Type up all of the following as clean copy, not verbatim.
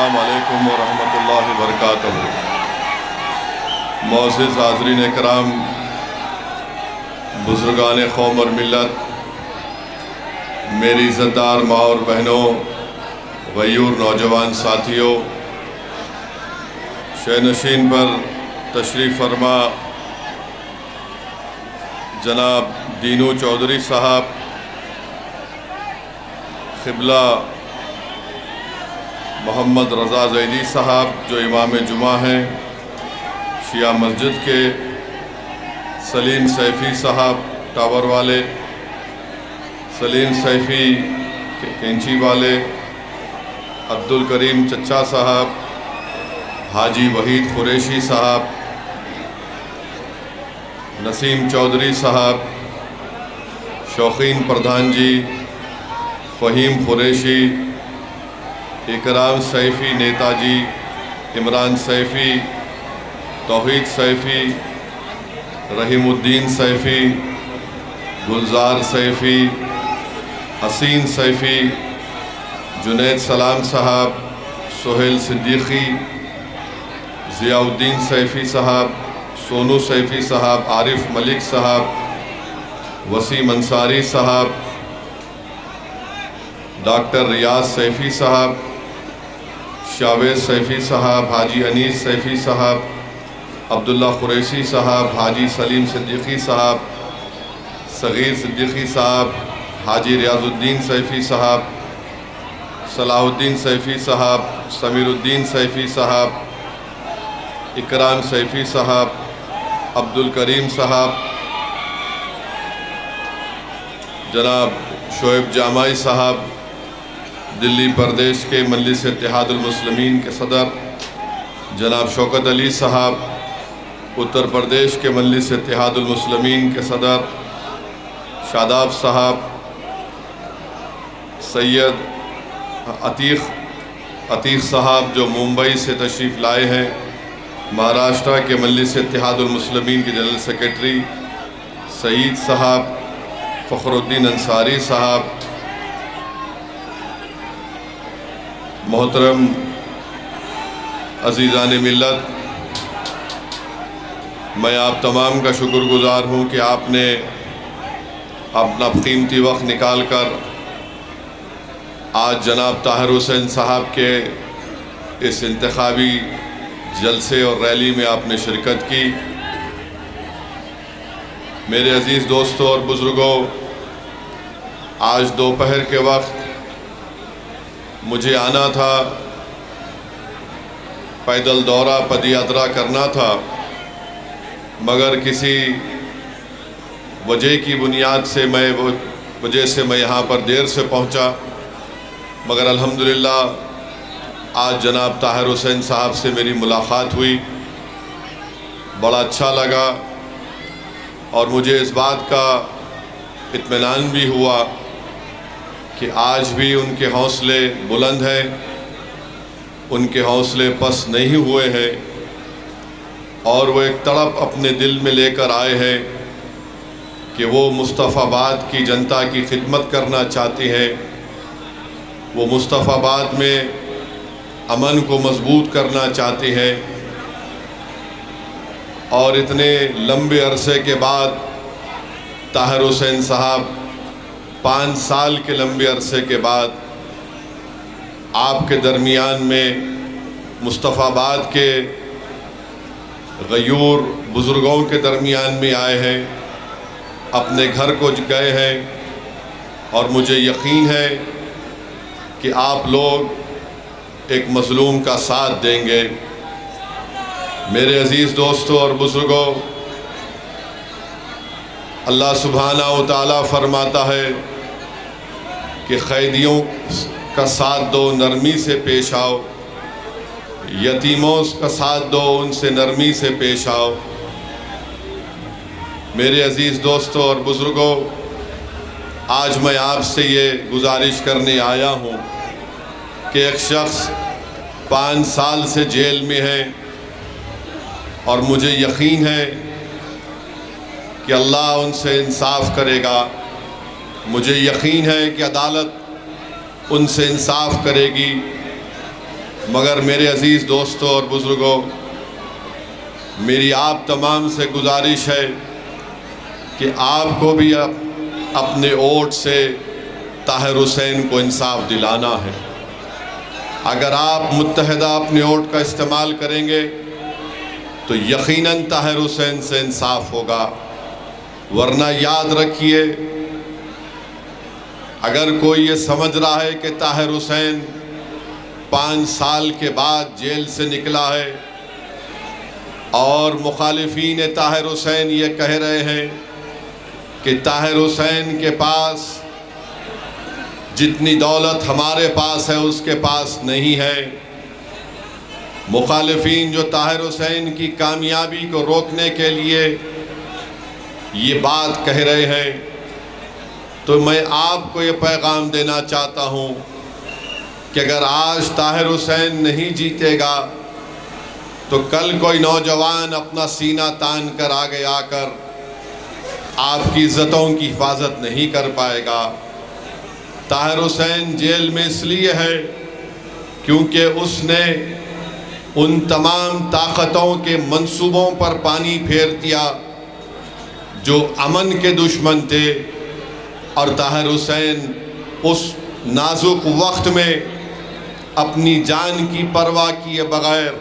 अस्सलाम वालेकुम व रहमतुल्लाहि व बरकातहू। मोअज़्ज़िज़ हाज़रीन कराम, बुज़ुर्गान क़ौम और मिल्लत, मेरी इज़्ज़तदार माँ और बहनों, गयूर नौजवान साथियों, शहनशीन पर तशरीफ़ फरमा जनाब दीनू चौधरी साहब, क़िबला मोहम्मद रज़ा ज़ैदी साहब जो इमाम जुमा हैं शिया मस्जिद के, सलीम सैफ़ी साहब टावर वाले, सलीम सैफ़ी कैंची वाले, अब्दुल करीम चच्चा साहब, हाजी वहीद कुरैशी साहब, नसीम चौधरी साहब, शौकीन प्रधान जी, फ़हीम कुरैशी, इकराम सैफ़ी नेताजी, इमरान सैफ़ी, तौहीद सैफ़ी, रहीमुद्दीन सैफ़ी, गुलजार सैफ़ी, हसीन सैफ़ी, जुनैद सलाम साहब, सोहेल सिद्दीकी, ज़ियाउद्दीन सैफ़ी साहब, सोनू सैफ़ी साहब, आरिफ मलिक साहब, वसीम अंसारी साहब, डॉक्टर रियाज सैफ़ी साहब, शावेद सैफ़ी साहब, हाजी अनीस सैफ़ी साहब, अब्दुल्ला कुरैशी साहब, हाजी सलीम सिद्दीकी साहब, सगीर सिद्दीकी साहब, हाजी रियाजुद्दीन सैफ़ी साहब, सलाहुद्दीन सैफ़ी साहब, समीरुद्दीन सैफ़ी साहब, इकराम सैफ़ी साहब, अब्दुल करीम साहब, जनाब शोएब जामाई साहब, दिल्ली प्रदेश के मजलिस इत्तेहादुल मुस्लिमीन के सदर जनाब शौकत अली साहब, उत्तर प्रदेश के मजलिस इत्तेहादुल मुस्लिमीन के सदर शादाब साहब, सैयद अतीक़ साहब जो मुंबई से तशरीफ़ लाए हैं, महाराष्ट्र के मजलिस इत्तेहादुल मुस्लिमीन के जनरल सेक्रेटरी सईद साहब, फ़खरुद्दीन अंसारी साहब, मोहतरम अज़ीज़ान मिल्लत, मैं आप तमाम का शुक्रगुज़ार हूँ कि आपने अपना कीमती वक्त निकाल कर आज जनाब ताहिर हुसैन साहब के इस इंतखाबी जलसे और रैली में आपने शिरकत की। मेरे अज़ीज़ दोस्तों और बुज़ुर्गों, आज दोपहर के वक्त मुझे आना था, पैदल दौरा पदयात्रा करना था, मगर किसी वजह की बुनियाद से मैं यहाँ पर देर से पहुँचा। मगर अल्हम्दुलिल्लाह आज जनाब ताहिर हुसैन साहब से मेरी मुलाक़ात हुई, बड़ा अच्छा लगा और मुझे इस बात का इत्मीनान भी हुआ कि आज भी उनके हौसले बुलंद हैं, उनके हौसले पस्त नहीं हुए हैं और वो एक तड़प अपने दिल में लेकर आए हैं कि वो मुस्तफ़ाबाद की जनता की खिदमत करना चाहती हैं, वो मुस्तफ़ाबाद में अमन को मजबूत करना चाहती हैं और इतने लंबे अरसे के बाद ताहिर हुसैन साहब 5 साल के लंबे अरसे के बाद आपके दरमियान में मुस्तफ़ाबाद के गयूर बुज़ुर्गों के दरमियान में आए हैं, अपने घर को गए हैं और मुझे यकीन है कि आप लोग एक मज़लूम का साथ देंगे। मेरे अज़ीज़ दोस्तों और बुज़ुर्गों, अल्लाह सुब्हानहू व तआला फरमाता है कि क़ैदियों का साथ दो, नरमी से पेश आओ, यतीमों का साथ दो, उनसे नरमी से पेश आओ। मेरे अज़ीज़ दोस्तों और बुज़ुर्गों, आज मैं आपसे ये गुजारिश करने आया हूँ कि एक शख्स 5 साल से जेल में है और मुझे यकीन है कि अल्लाह उनसे इंसाफ करेगा। मुझे यकीन है कि अदालत उनसे इंसाफ करेगी मगर मेरे अज़ीज़ दोस्तों और बुज़ुर्गों, मेरी आप तमाम से गुजारिश है कि आपको भी अपने वोट से ताहिर हुसैन को इंसाफ दिलाना है। अगर आप मुत्तहदा अपने वोट का इस्तेमाल करेंगे तो यकीनन ताहिर हुसैन से इंसाफ होगा। वरना याद रखिए, अगर कोई ये समझ रहा है कि ताहिर हुसैन 5 साल के बाद जेल से निकला है और मुखालिफीन ताहिर हुसैन ये कह रहे हैं कि ताहिर हुसैन के पास जितनी दौलत हमारे पास है उसके पास नहीं है, मुखालिफीन जो ताहिर हुसैन की कामयाबी को रोकने के लिए ये बात कह रहे हैं, तो मैं आपको ये पैगाम देना चाहता हूँ कि अगर आज ताहिर हुसैन नहीं जीतेगा तो कल कोई नौजवान अपना सीना तान कर आगे आकर आपकी इज़्ज़तों की हिफाजत नहीं कर पाएगा। ताहिर हुसैन जेल में इसलिए है क्योंकि उसने उन तमाम ताकतों के मंसूबों पर पानी फेर दिया जो अमन के दुश्मन थे, और ताहिर हुसैन उस नाजुक वक्त में अपनी जान की परवाह किए बगैर,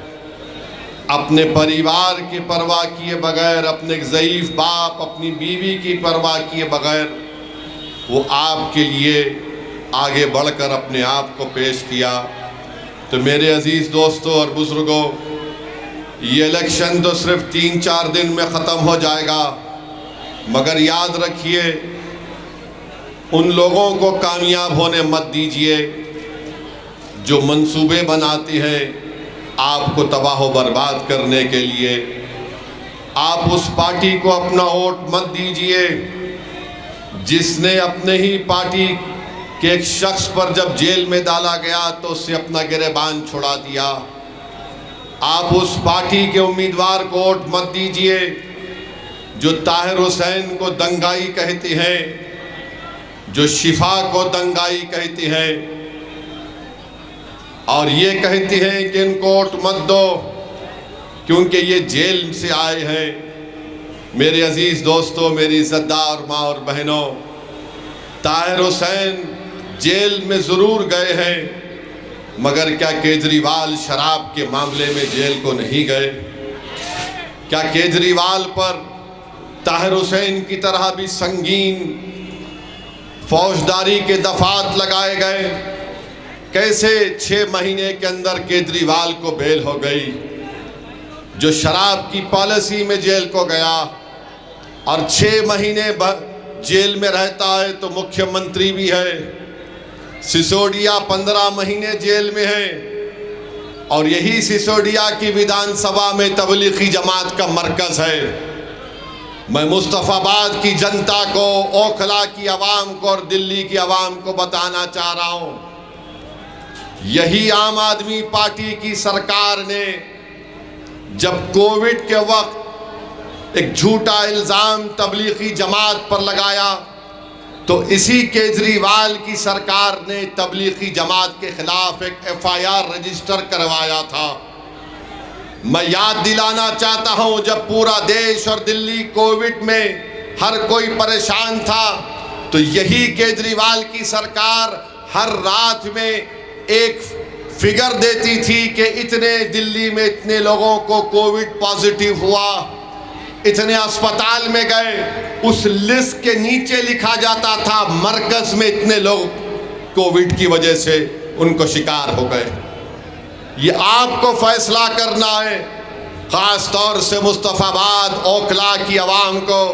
अपने परिवार की परवाह किए बगैर, अपने ज़ईफ़ बाप, अपनी बीवी की परवाह किए बगैर वो आपके लिए आगे बढ़कर अपने आप को पेश किया। तो मेरे अज़ीज़ दोस्तों और बुज़ुर्गों, ये इलेक्शन तो सिर्फ 3-4 दिन में ख़त्म हो जाएगा, मगर याद रखिए उन लोगों को कामयाब होने मत दीजिए जो मंसूबे बनाते हैं आपको तबाह व बर्बाद करने के लिए। आप उस पार्टी को अपना वोट मत दीजिए जिसने अपने ही पार्टी के एक शख्स पर जब जेल में डाला गया तो उससे अपना गिरेबान छुड़ा दिया। आप उस पार्टी के उम्मीदवार को वोट मत दीजिए जो ताहिर हुसैन को दंगाई कहती हैं, जो शिफा को दंगाई कहती हैं और ये कहती हैं कि इनको वोट मत दो क्योंकि ये जेल से आए हैं। मेरे अजीज़ दोस्तों, मेरी इज़्ज़तदार माँ और बहनों, ताहिर हुसैन जेल में ज़रूर गए हैं, मगर क्या केजरीवाल शराब के मामले में जेल को नहीं गए? क्या केजरीवाल पर ताहिर हुसैन की तरह भी संगीन फौजदारी के दफात लगाए गए? कैसे 6 महीने के अंदर केजरीवाल को बेल हो गई? जो शराब की पॉलिसी में जेल को गया और 6 महीने जेल में रहता है तो मुख्यमंत्री भी है। सिसोदिया 15 महीने जेल में है और यही सिसोदिया की विधानसभा में तबलीगी जमात का मरकज़ है। मैं मुस्तफ़ाबाद की जनता को, ओखला की आवाम को और दिल्ली की आवाम को बताना चाह रहा हूँ, यही आम आदमी पार्टी की सरकार ने जब कोविड के वक्त एक झूठा इल्ज़ाम तबलीगी जमात पर लगाया तो इसी केजरीवाल की सरकार ने तबलीगी जमात के खिलाफ एक FIR रजिस्टर करवाया था। मैं याद दिलाना चाहता हूं, जब पूरा देश और दिल्ली कोविड में हर कोई परेशान था तो यही केजरीवाल की सरकार हर रात में एक फिगर देती थी कि इतने दिल्ली में इतने लोगों को कोविड पॉजिटिव हुआ, इतने अस्पताल में गए, उस लिस्ट के नीचे लिखा जाता था मरकज़ में इतने लोग कोविड की वजह से उनको शिकार हो गए। ये आपको फैसला करना है, ख़ास तौर से मुस्तफ़ाबाद ओखला की आवाम को,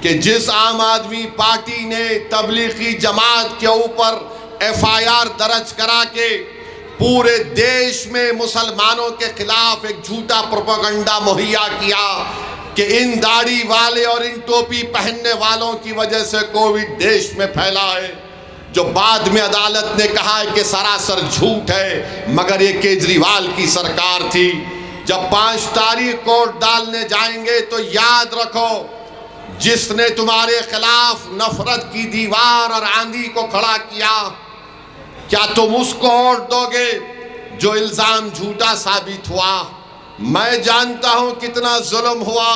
कि जिस आम आदमी पार्टी ने तबलीगी जमात के ऊपर FIR दर्ज करा के पूरे देश में मुसलमानों के खिलाफ एक झूठा प्रोपेगेंडा मुहैया किया कि इन दाढ़ी वाले और इन टोपी पहनने वालों की वजह से कोविड देश में फैला है, जो बाद में अदालत ने कहा है कि सरासर झूठ है, मगर ये केजरीवाल की सरकार थी। जब 5 तारीख को डालने जाएंगे तो याद रखो, जिसने तुम्हारे खिलाफ नफरत की दीवार और आंधी को खड़ा किया, क्या तुम उसको वोट दोगे? जो इल्जाम झूठा साबित हुआ। मैं जानता हूं कितना जुल्म हुआ,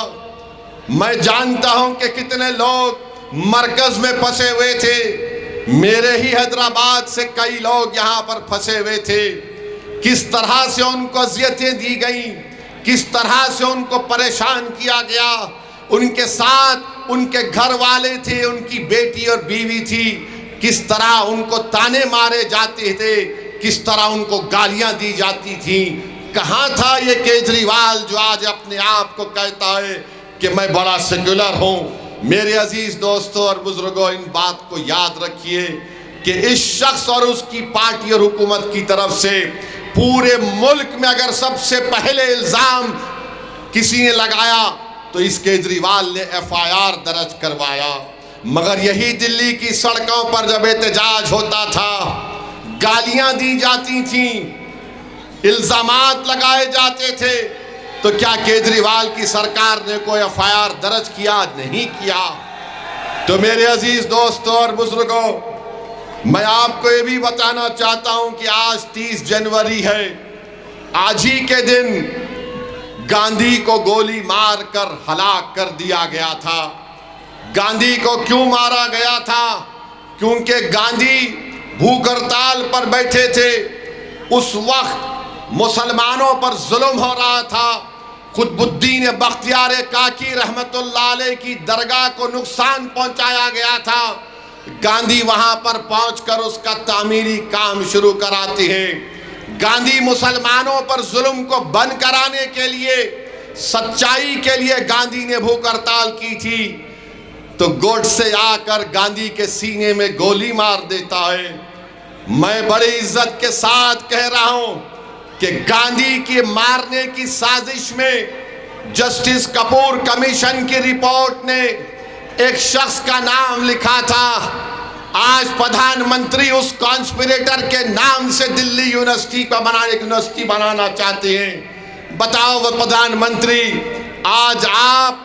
मैं जानता हूं कि कितने लोग मरकज में फंसे हुए थे। मेरे ही हैदराबाद से कई लोग यहाँ पर फंसे हुए थे। किस तरह से उनको अज़ियतें दी गई, किस तरह से उनको परेशान किया गया। उनके साथ उनके घर वाले थे, उनकी बेटी और बीवी थी। किस तरह उनको ताने मारे जाते थे, किस तरह उनको गालियां दी जाती थी। कहाँ था ये केजरीवाल जो आज अपने आप को कहता है कि मैं बड़ा सेक्युलर हूँ। मेरे अजीज दोस्तों और बुजुर्गों, इन बात को याद रखिए कि इस शख्स और उसकी पार्टी और हुकूमत की तरफ से पूरे मुल्क में अगर सबसे पहले इल्जाम किसी ने लगाया तो इस केजरीवाल ने FIR दर्ज करवाया। मगर यही दिल्ली की सड़कों पर जब एहतजाज होता था, गालियां दी जाती थीं, इल्जामात लगाए जाते थे, तो क्या केजरीवाल की सरकार ने कोई FIR दर्ज किया? नहीं किया। तो मेरे अजीज दोस्तों और बुजुर्गों, मैं आपको ये भी बताना चाहता हूं कि आज 30 जनवरी है। आज ही के दिन गांधी को गोली मारकर हलाक कर दिया गया था। गांधी को क्यों मारा गया था? क्योंकि गांधी भूख हड़ताल पर बैठे थे। उस वक्त मुसलमानों पर जुल्म हो रहा था। कुतुबुद्दीन बख्तियार काकी रहमतुल्लाह अलैह की दरगाह को नुकसान पहुंचाया गया था। गांधी वहां पर पहुंचकर उसका तामीरी काम शुरू कराते हैं। गांधी मुसलमानों पर जुल्म को बंद कराने के लिए, सच्चाई के लिए गांधी ने भूख हड़ताल की थी। तो गोडसे आकर गांधी के सीने में गोली मार देता है। मैं बड़ी इज्जत के साथ कह रहा हूं कि गांधी के मारने की साजिश में जस्टिस कपूर कमीशन की रिपोर्ट ने एक शख्स का नाम लिखा था। आज प्रधानमंत्री उस कॉन्स्पिरेटर के नाम से दिल्ली यूनिवर्सिटी बनाना चाहते हैं। बताओ वो प्रधानमंत्री, आज आप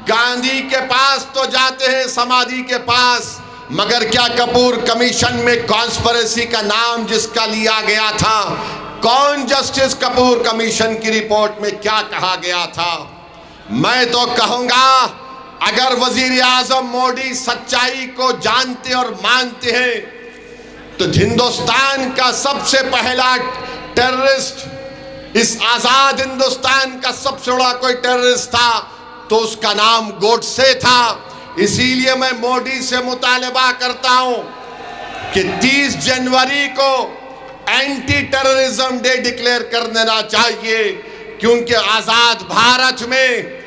गांधी के पास तो जाते हैं, समाधि के पास, मगर क्या कपूर कमीशन में कॉन्स्पिरेसी का नाम जिसका लिया गया था, कौन जस्टिस कपूर कमीशन की रिपोर्ट में क्या कहा गया था? मैं तो कहूंगा अगर वजीर आजम मोदी सच्चाई को जानते और मानते हैं तो हिंदुस्तान का सबसे पहला टेररिस्ट, इस आजाद हिंदुस्तान का सबसे बड़ा कोई टेररिस्ट था तो उसका नाम गोडसे था। इसीलिए मैं मोदी से मुतालबा करता हूं कि 30 जनवरी को एंटी टेररिज्म डे डिक्लेयर कर देना चाहिए, क्योंकि आजाद भारत में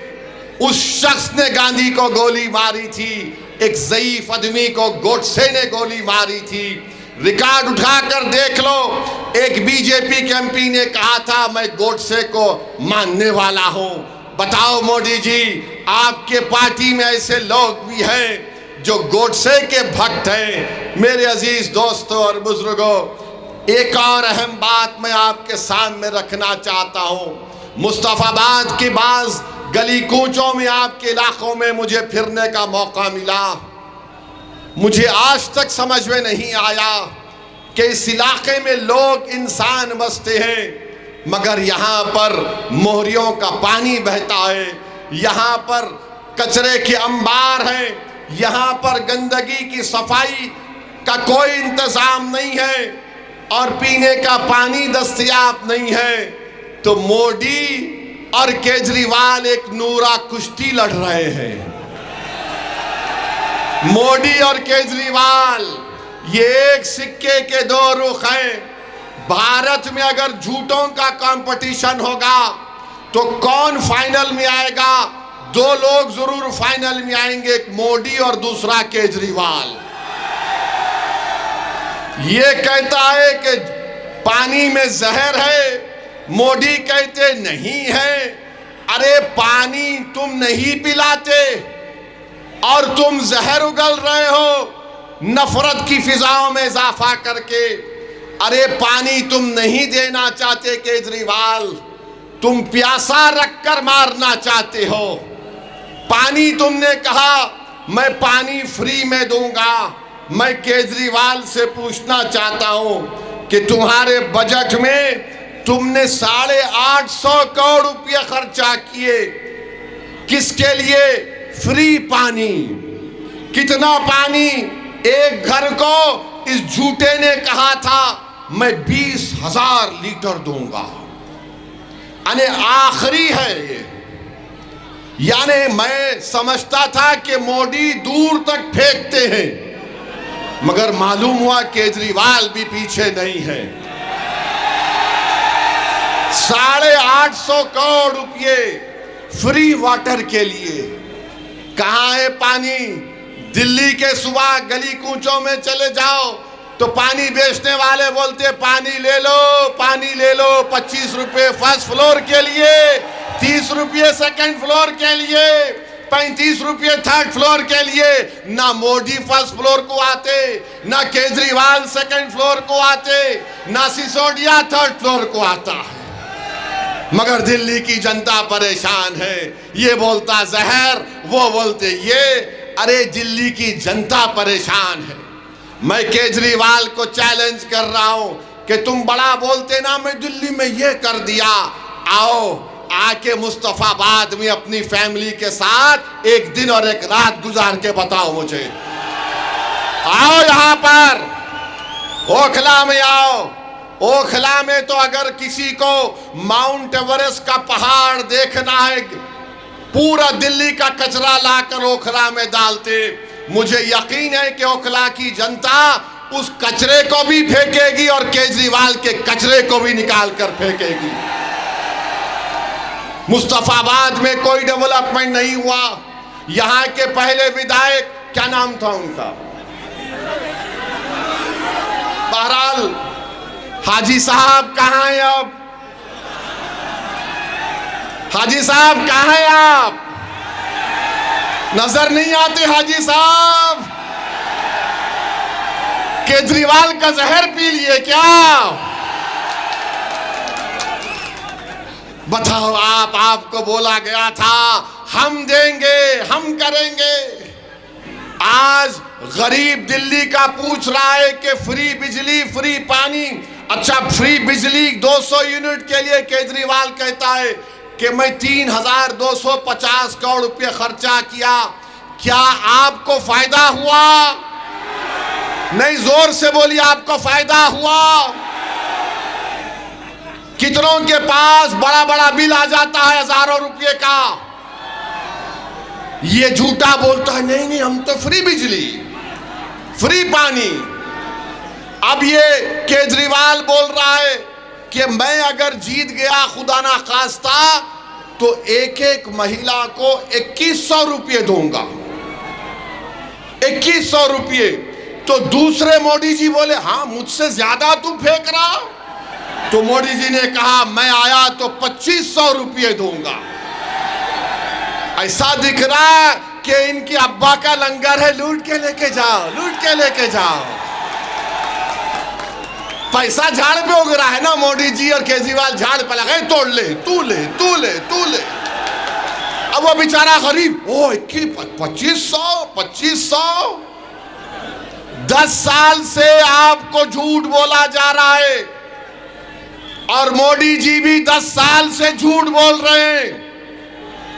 उस शख्स ने गांधी को गोली मारी थी, एक ज़ईफ आदमी को गोडसे ने गोली मारी थी। रिकॉर्ड उठाकर देख लो, एक बीजेपी के MP ने कहा था मैं गोडसे को मानने वाला हूं। बताओ मोदी जी, आपके पार्टी में ऐसे लोग भी हैं जो गोडसे के भक्त हैं। मेरे अजीज दोस्तों और बुजुर्गों, एक और अहम बात मैं आपके सामने रखना चाहता हूं। मुस्तफाबाद की बाज गली कूचों में, आपके इलाकों में मुझे फिरने का मौका मिला। मुझे आज तक समझ में नहीं आया कि इस इलाके में लोग इंसान बसते हैं, मगर यहाँ पर मोहरियों का पानी बहता है, यहाँ पर कचरे के अंबार हैं, यहाँ पर गंदगी की सफाई का कोई इंतजाम नहीं है और पीने का पानी दस्तयाब नहीं है। तो मोदी और केजरीवाल एक नूरा कुश्ती लड़ रहे हैं। मोदी और केजरीवाल ये एक सिक्के के दो रुख हैं। भारत में अगर झूठों का कंपटीशन होगा तो कौन फाइनल में आएगा? दो लोग जरूर फाइनल में आएंगे, एक मोदी और दूसरा केजरीवाल। ये कहता है कि पानी में जहर है, मोदी कहते नहीं है। अरे पानी तुम नहीं पिलाते और तुम जहर उगल रहे हो नफरत की फिजाओं में इजाफा करके। अरे पानी तुम नहीं देना चाहते केजरीवाल, तुम प्यासा रखकर मारना चाहते हो। पानी तुमने कहा मैं पानी फ्री में दूंगा। मैं केजरीवाल से पूछना चाहता हूं कि तुम्हारे बजट में तुमने 850 करोड़ रुपये खर्चा किए, किसके लिए? फ्री पानी। कितना पानी? एक घर को इस झूठे ने कहा था मैं 20,000 लीटर दूंगा, यानी आखिरी है ये। यानी मैं समझता था कि मोदी दूर तक फेंकते हैं, मगर मालूम हुआ केजरीवाल भी पीछे नहीं है। 850 करोड़ रुपये फ्री वाटर के लिए। कहाँ है पानी? दिल्ली के सुबह गली कूचों में चले जाओ तो पानी बेचने वाले बोलते पानी ले लो, पानी ले लो। 25 रुपये फर्स्ट फ्लोर के लिए, 30 रुपये सेकंड फ्लोर के लिए, 35 रुपये थर्ड फ्लोर के लिए। ना मोदी फर्स्ट फ्लोर को आते, ना केजरीवाल सेकंड फ्लोर को आते, ना सिसोदिया थर्ड फ्लोर को आता है। मगर दिल्ली की जनता परेशान है। ये बोलता जहर, वो बोलते ये। अरे दिल्ली की जनता परेशान है। मैं केजरीवाल को चैलेंज कर रहा हूं कि तुम बड़ा बोलते ना, मैं दिल्ली में ये कर दिया। आओ आके मुस्तफाबाद में अपनी फैमिली के साथ एक दिन और एक रात गुजार के बताओ मुझे। आओ यहां पर ओखला में आओ। ओखला में तो अगर किसी को माउंट एवरेस्ट का पहाड़ देखना है, पूरा दिल्ली का कचरा लाकर ओखला में डालते। मुझे यकीन है कि ओखला की जनता उस कचरे को भी फेंकेगी और केजरीवाल के कचरे को भी निकाल कर फेंकेगी। मुस्तफाबाद में कोई डेवलपमेंट नहीं हुआ। यहां के पहले विधायक, क्या नाम था उनका, बहरहाल हाजी साहब कहां हैं अब? हाजी साहब कहां हैं आप? नजर नहीं आते हाजी साहब? केजरीवाल का जहर पी लिए क्या? बताओ आप, आपको बोला गया था हम देंगे, हम करेंगे। आज गरीब दिल्ली का पूछ रहा है कि फ्री बिजली, फ्री पानी। अच्छा, फ्री बिजली 200 यूनिट के लिए केजरीवाल कहता है कि मैं 3,250 करोड़ रुपये खर्चा किया। क्या आपको फायदा हुआ? नहीं, जोर से बोलिए, आपको फायदा हुआ? कितनों के पास बड़ा बड़ा बिल आ जाता है हजारों रुपये का। ये झूठा बोलता है नहीं नहीं हम तो फ्री बिजली, फ्री पानी। अब ये केजरीवाल बोल रहा है कि मैं अगर जीत गया खुदा ना खास्ता तो एक एक महिला को 2100 रुपये दूंगा। 2100 रुपये। तो दूसरे मोदी जी बोले हाँ मुझसे ज्यादा तू फेंक रहा। तो मोदी जी ने कहा मैं आया तो 2500 रुपये दूंगा। ऐसा दिख रहा है कि इनके अब्बा का लंगर है, लूट के लेके जाओ, लूट के लेके जाओ। पैसा झाड़ पे उग रहा है ना, मोदी जी और केजरीवाल झाड़ पे लगे तोड़ ले, तू ले, तू ले, तू ले। अब वो बेचारा गरीब, ओ 2500 10 साल से आपको झूठ बोला जा रहा है और मोदी जी भी 10 साल से झूठ बोल रहे हैं।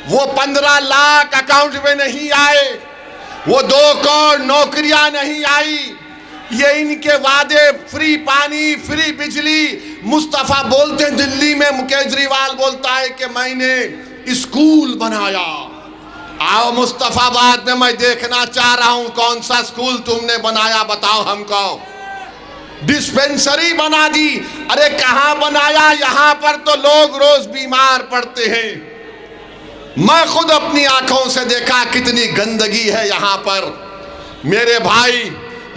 वो 15 लाख अकाउंट में नहीं आए, वो 2 करोड़ नौकरियां नहीं आई। ये इनके वादे, फ्री पानी, फ्री बिजली। मुस्तफा बोलते हैं दिल्ली में, केजरीवाल बोलता है कि मैंने स्कूल बनाया। आओ मुस्तफाबाद में मैं देखना चाह रहा हूं कौन सा स्कूल तुमने बनाया, बताओ हमको। डिस्पेंसरी बना दी। अरे कहां बनाया? यहां पर तो लोग रोज बीमार पड़ते हैं। मैं खुद अपनी आंखों से देखा कितनी गंदगी है यहां पर। मेरे भाई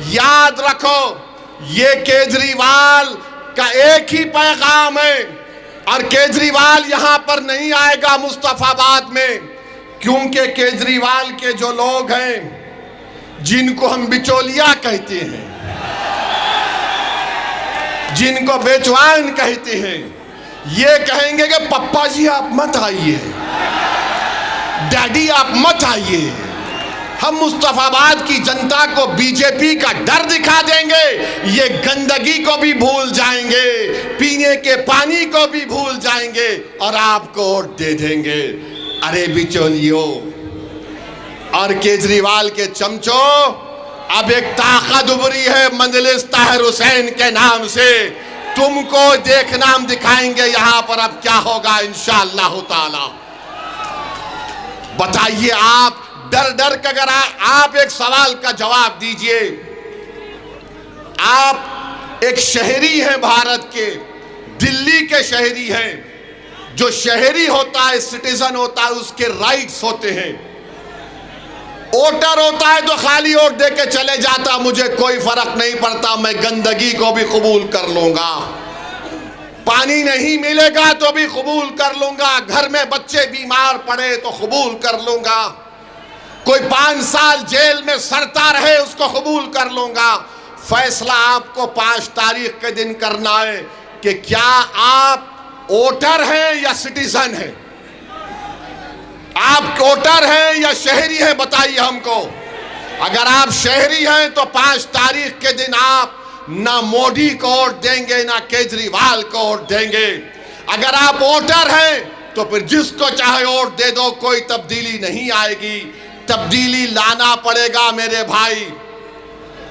याद रखो, ये केजरीवाल का एक ही पैगाम है और केजरीवाल यहां पर नहीं आएगा मुस्तफाबाद में, क्योंकि केजरीवाल के जो लोग हैं जिनको हम बिचौलिया कहते हैं, जिनको बेचवान कहते हैं, ये कहेंगे कि पप्पा जी आप मत आइए, डैडी आप मत आइए, हम मुस्तफाबाद की जनता को बीजेपी का डर दिखा देंगे, ये गंदगी को भी भूल जाएंगे, पीने के पानी को भी भूल जाएंगे और आपको वोट दे देंगे। अरे बिचौलियों और केजरीवाल के चमचों, अब एक ताकत उभरी है मजलिस ताहिर हुसैन के नाम से। तुमको देखना हम दिखाएंगे यहां पर अब क्या होगा इंशाअल्लाह ताला। बताइए आप डर डर कर, अगर आप एक सवाल का जवाब दीजिए। आप एक शहरी हैं भारत के, दिल्ली के शहरी हैं। जो शहरी होता है, सिटीजन होता है, उसके राइट्स होते हैं। वोटर होता है तो खाली वोट दे के चले जाता, मुझे कोई फर्क नहीं पड़ता, मैं गंदगी को भी कबूल कर लूंगा, पानी नहीं मिलेगा तो भी कबूल कर लूंगा, घर में बच्चे बीमार पड़े तो कबूल कर लूंगा, कोई 5 साल जेल में सड़ता रहे उसको कबूल कर लूंगा। फैसला आपको 5 तारीख के दिन करना है कि क्या आप वोटर हैं या सिटीजन हैं, आप वोटर हैं या शहरी हैं, बताइए हमको। अगर आप शहरी हैं तो 5 तारीख के दिन आप ना मोदी को वोट देंगे ना केजरीवाल को वोट देंगे। अगर आप वोटर हैं तो फिर जिसको चाहे वोट दे दो, कोई तब्दीली नहीं आएगी। तब्दीली लाना पड़ेगा मेरे भाई,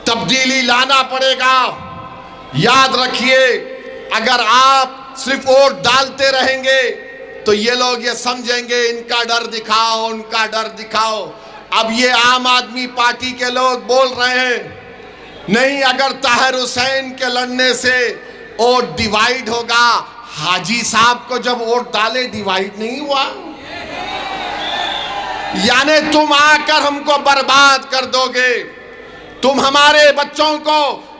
तब्दीली लाना पड़ेगा। याद रखिए, अगर आप सिर्फ वोट डालते रहेंगे तो ये लोग ये समझेंगे इनका डर दिखाओ, उनका डर दिखाओ। अब ये आम आदमी पार्टी के लोग बोल रहे हैं नहीं, अगर ताहिर हुसैन के लड़ने से वोट डिवाइड होगा। हाजी साहब को जब वोट डाले डिवाइड नहीं हुआ, यानी तुम आकर हमको बर्बाद कर दोगे, तुम हमारे बच्चों को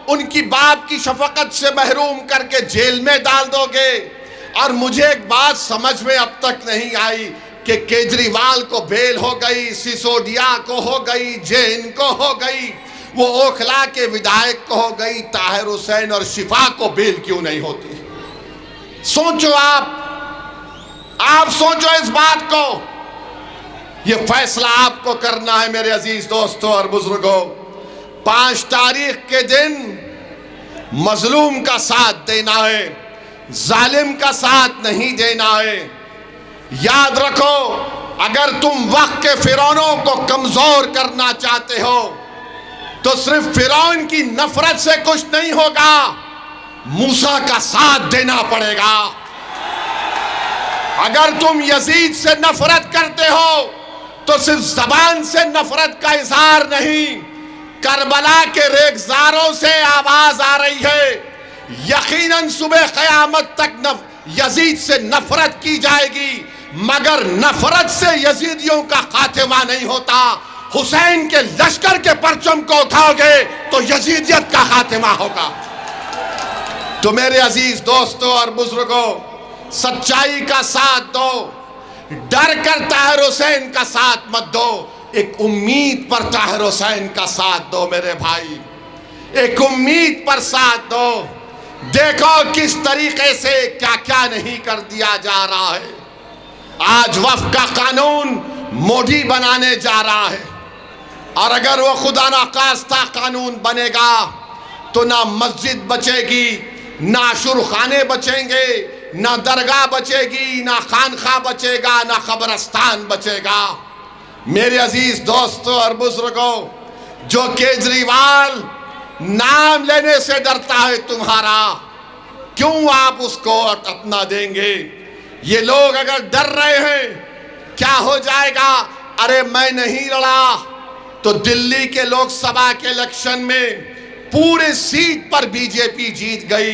उनकी बाप की शफकत से महरूम करके जेल में डाल दोगे। और मुझे एक बात समझ में अब तक नहीं आई कि केजरीवाल को बेल हो गई, सिसोदिया को हो गई, जैन को हो गई, वो ओखला के विधायक को हो गई, ताहिर हुसैन और शिफा को बेल क्यों नहीं होती? सोचो आप सोचो इस बात को। ये फैसला आपको करना है मेरे अजीज दोस्तों और बुजुर्गों। 5 तारीख के दिन मजलूम का साथ देना है, जालिम का साथ नहीं देना है। याद रखो, अगर तुम वक्त के फिरौनों को कमजोर करना चाहते हो तो सिर्फ फिरौन की नफरत से कुछ नहीं होगा, मूसा का साथ देना पड़ेगा। अगर तुम यजीद से नफरत करते हो तो सिर्फ जबान से नफरत का इजहार नहीं, करबला के रेगजारों से आवाज आ रही है। यकीनन सुबह क़यामत तक यजीद से नफरत की जाएगी, मगर नफरत से यजीदियों का खात्मा नहीं होता। हुसैन के लश्कर के परचम को उठाओगे तो यजीदियत का खात्मा होगा। तो मेरे अजीज दोस्तों और बुजुर्गों, सच्चाई का साथ दो, डर कर ताहिर हुसैन का साथ मत दो, एक उम्मीद पर ताहिर हुसैन का साथ दो मेरे भाई, एक उम्मीद पर साथ दो। देखो किस तरीके से क्या क्या नहीं कर दिया जा रहा है। आज वक्फ का कानून मोदी बनाने जा रहा है, और अगर वो खुदा ना खास्ता कानून बनेगा तो ना मस्जिद बचेगी, ना शुरखाने बचेंगे, ना दरगाह बचेगी, ना खानखा बचेगा, ना कब्रस्तान बचेगा। मेरे अजीज दोस्तों और बुजुर्गों, जो केजरीवाल नाम लेने से डरता है तुम्हारा, क्यों आप उसको अपना देंगे? ये लोग अगर डर रहे हैं क्या हो जाएगा, अरे मैं नहीं लड़ा तो दिल्ली के लोकसभा के इलेक्शन में पूरे सीट पर बीजेपी जीत गई।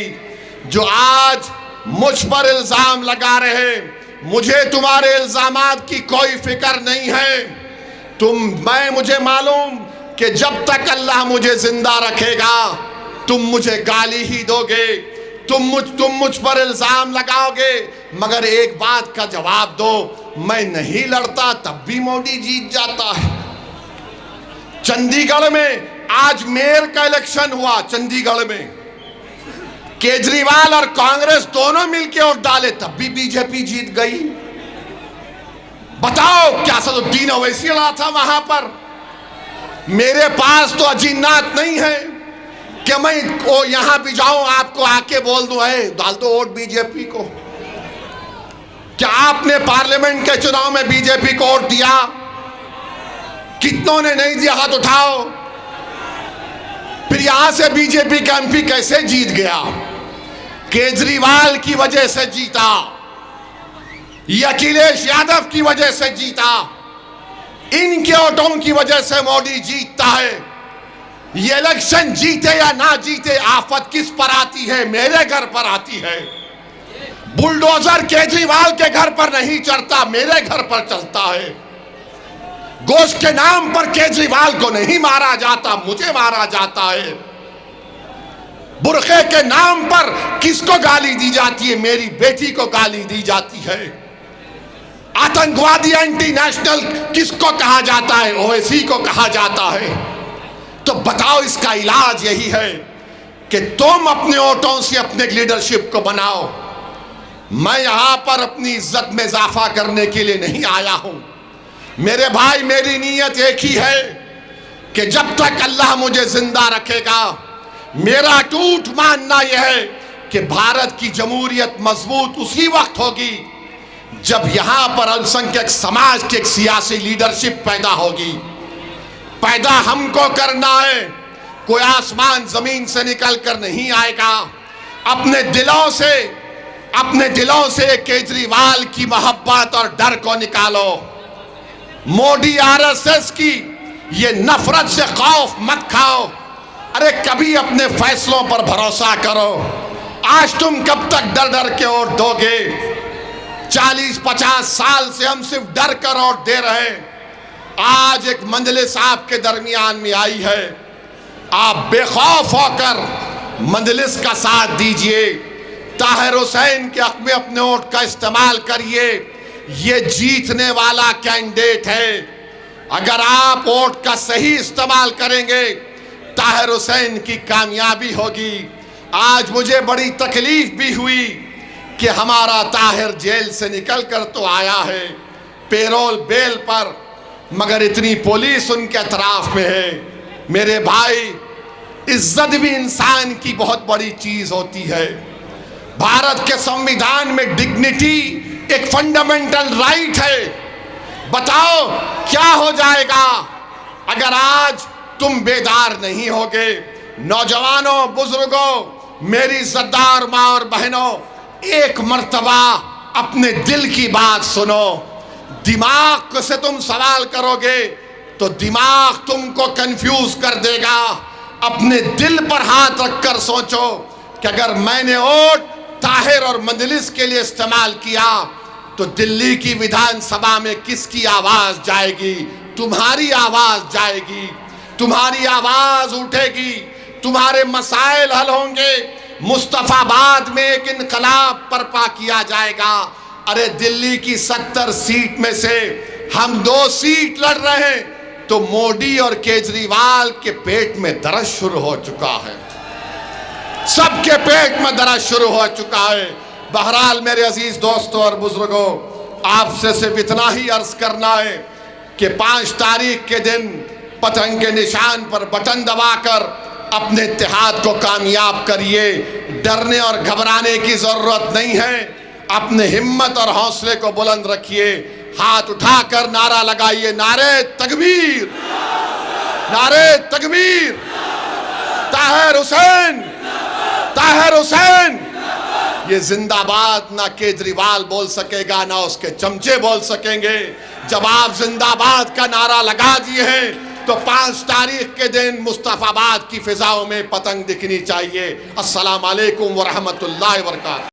जो आज मुझ पर इल्जाम लगा रहे हैं, मुझे तुम्हारे इल्जामात की कोई फिक्र नहीं है। मुझे मालूम कि जब तक अल्लाह मुझे जिंदा रखेगा तुम मुझे गाली ही दोगे, तुम मुझ पर इल्जाम लगाओगे, मगर एक बात का जवाब दो, मैं नहीं लड़ता तब भी मोदी जीत जाता है। चंडीगढ़ में आज मेयर का इलेक्शन हुआ, चंडीगढ़ में केजरीवाल और कांग्रेस दोनों मिलकर वोट डाले तब भी बीजेपी जीत गई। बताओ क्या सदुद्दीन ओवैसी लड़ा था वहां पर? मेरे पास तो अजीनात नहीं है कि मैं यहां भी जाऊं आपको आके बोल दूं है डाल दो वोट बीजेपी को। क्या आपने पार्लियामेंट के चुनाव में बीजेपी को वोट दिया? कितनों ने नहीं दिया? हाथ उठाओ। फिर यहां से बीजेपी का एमपी कैसे जीत गया? केजरीवाल की वजह से जीता, ये अखिलेश यादव की वजह से जीता, इनके वोटों की वजह से मोदी जीतता है। ये इलेक्शन जीते या ना जीते, आफत किस पर आती है? मेरे घर पर आती है। बुलडोजर केजरीवाल के घर पर नहीं चढ़ता, मेरे घर पर चलता है। गोश्त के नाम पर केजरीवाल को नहीं मारा जाता, मुझे मारा जाता है। बुरखे के नाम पर किसको गाली दी जाती है? मेरी बेटी को गाली दी जाती है। आतंकवादी एंटी नेशनल किसको कहा जाता है? ओवैसी को कहा जाता है। तो बताओ, इसका इलाज यही है कि तुम अपने वोटों से अपने लीडरशिप को बनाओ। मैं यहां पर अपनी इज्जत में इजाफा करने के लिए नहीं आया हूं। मेरे भाई, मेरी नीयत एक ही है कि जब तक अल्लाह मुझे जिंदा रखेगा, मेरा टूट मानना यह है कि भारत की जमहूरियत मजबूत उसी वक्त होगी जब यहां पर अल्पसंख्यक समाज की एक सियासी लीडरशिप पैदा होगी। पैदा हमको करना है, कोई आसमान जमीन से निकल कर नहीं आएगा। अपने दिलों से केजरीवाल की मोहब्बत और डर को निकालो। मोदी आरएसएस की ये नफरत से खौफ मत खाओ। अरे कभी अपने फैसलों पर भरोसा करो। आज तुम कब तक डर डर के वोट दोगे? 40-50 साल से हम सिर्फ डर कर वोट दे रहे हैं। आज एक मंजलिस आपके दरमियान में आई है, आप बेखौफ होकर मंजलिस का साथ दीजिए। ताहिर हुसैन के हक में अपने वोट का इस्तेमाल करिए। ये जीतने वाला कैंडिडेट है। अगर आप वोट का सही इस्तेमाल करेंगे, ताहिर हुसैन की कामयाबी होगी। आज मुझे बड़ी तकलीफ भी हुई कि हमारा ताहिर जेल से निकल कर तो आया है पेरोल बेल पर, मगर इतनी पुलिस उनके अतराफ में है। मेरे भाई, इज्जत भी इंसान की बहुत बड़ी चीज होती है। भारत के संविधान में डिग्निटी एक फंडामेंटल राइट है। बताओ क्या हो जाएगा अगर आज तुम बेदार नहीं होगे? नौजवानों, बुजुर्गों, मेरी इज्जतदार माँ और बहनों, एक मर्तबा अपने दिल की बात सुनो। दिमाग से तुम सवाल करोगे तो दिमाग तुमको कंफ्यूज कर देगा। अपने दिल पर हाथ रखकर सोचो कि अगर मैंने वोट ताहिर और मंजलिस के लिए इस्तेमाल किया तो दिल्ली की विधानसभा में किसकी आवाज जाएगी? तुम्हारी आवाज जाएगी, तुम्हारी आवाज उठेगी, तुम्हारे मसाइल हल होंगे। मुस्तफाबाद में एक इनकलाब बर्पा किया जाएगा। अरे दिल्ली की 70 सीट में से हम 2 सीट लड़ रहे हैं तो मोदी और केजरीवाल के पेट में दर्द शुरू हो चुका है। सबके पेट में दर्द शुरू हो चुका है। बहरहाल मेरे अजीज दोस्तों और बुजुर्गों, आपसे सिर्फ इतना ही अर्ज करना है कि 5 तारीख के दिन पतंग के निशान पर बटन दबाकर अपने इत्तेहाद को कामयाब करिए। डरने और घबराने की जरूरत नहीं है। अपने हिम्मत और हौसले को बुलंद रखिए। हाथ उठाकर नारा लगाइए, नारे तकबीर, नारे तकबीर। ताहिर हुसैन, ताहिर हुसैन। ये जिंदाबाद ना केजरीवाल बोल सकेगा, ना उसके चमचे बोल सकेंगे। जब आप जिंदाबाद का नारा लगा दिए हैं तो 5 तारीख के दिन मुस्तफाबाद की फिजाओं में पतंग दिखनी चाहिए। अस्सलाम वालेकुम व रहमतुल्लाहि व बरकातहू।